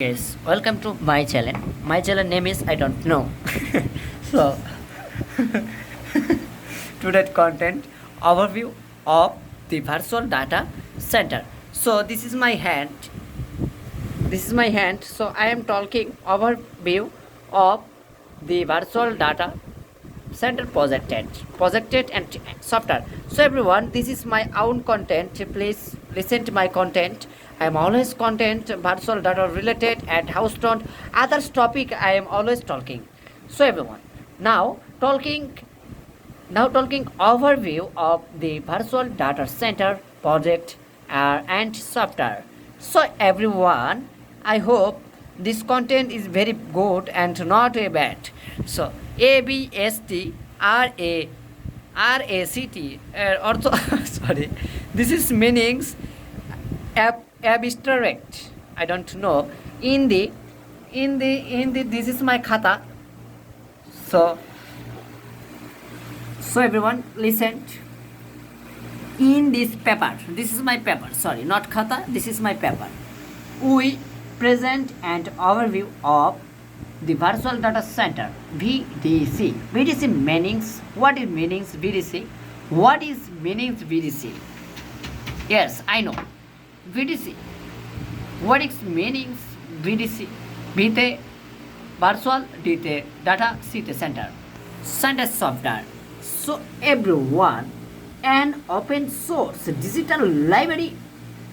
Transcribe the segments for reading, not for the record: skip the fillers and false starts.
Yes, welcome to my channel. My channel name is I don't know. So today's content overview of the virtual data center. So this is my hand. This is my hand. So I am talking overview of the virtual data center projected and software. So everyone, this is my own content. Please listen to my content. I am always content virtual data related and Houston others topic I am always talking. So everyone, now talking overview of the virtual data center project and software. So everyone, I hope this content is very good and not a bad. So ABSTRACT also sorry, this is meanings abstract. I don't know. In the this is my khata. So everyone listen. In this paper, this is my paper. Sorry, not khata. This is my paper. We present an overview of the virtual data center VDC. VDC meanings. What is meanings VDC? What is meanings VDC? Yes, I know. VDC. What is meanings VDC? VT virtual data center software. So everyone, an open source digital library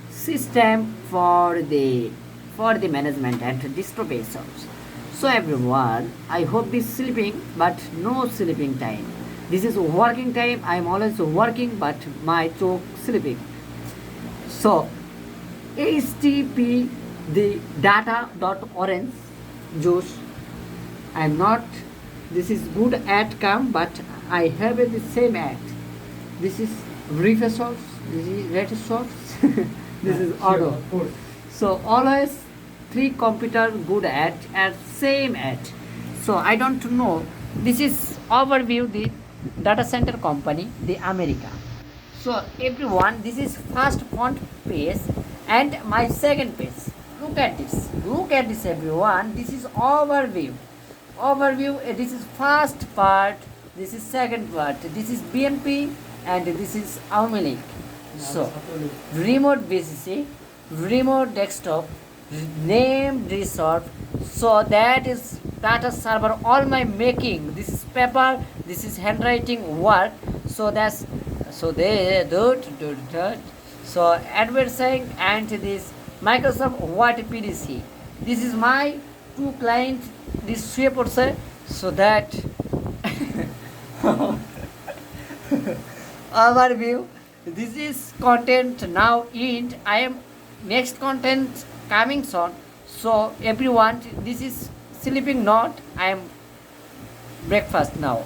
system for the management and distributions. So everyone, I hope this sleeping but no sleeping time. This is working time. I am always working but my choke sleeping. So HTTP the data dot orange juice. I am not. This is good ad come, but I have the same ad. This is refer source. This is red source. This is auto. So always three computer good ad and same ad. So I don't know. This is overview the data center company, the America. So everyone, this is first front page and my second page. Look at this. Look at this, everyone. This is overview. Overview. This is first part. This is second part. This is BMP and this is Aumilic. So remote VCC, remote desktop, name resource. So that is data server. All my making. This is paper. This is handwriting work. So that's so they do. So advertising and this Microsoft Word PDC. This is my two clients. This shape also. So that overview. This is content now. In I am next content coming soon. So everyone, this is sleeping not. I am breakfast now.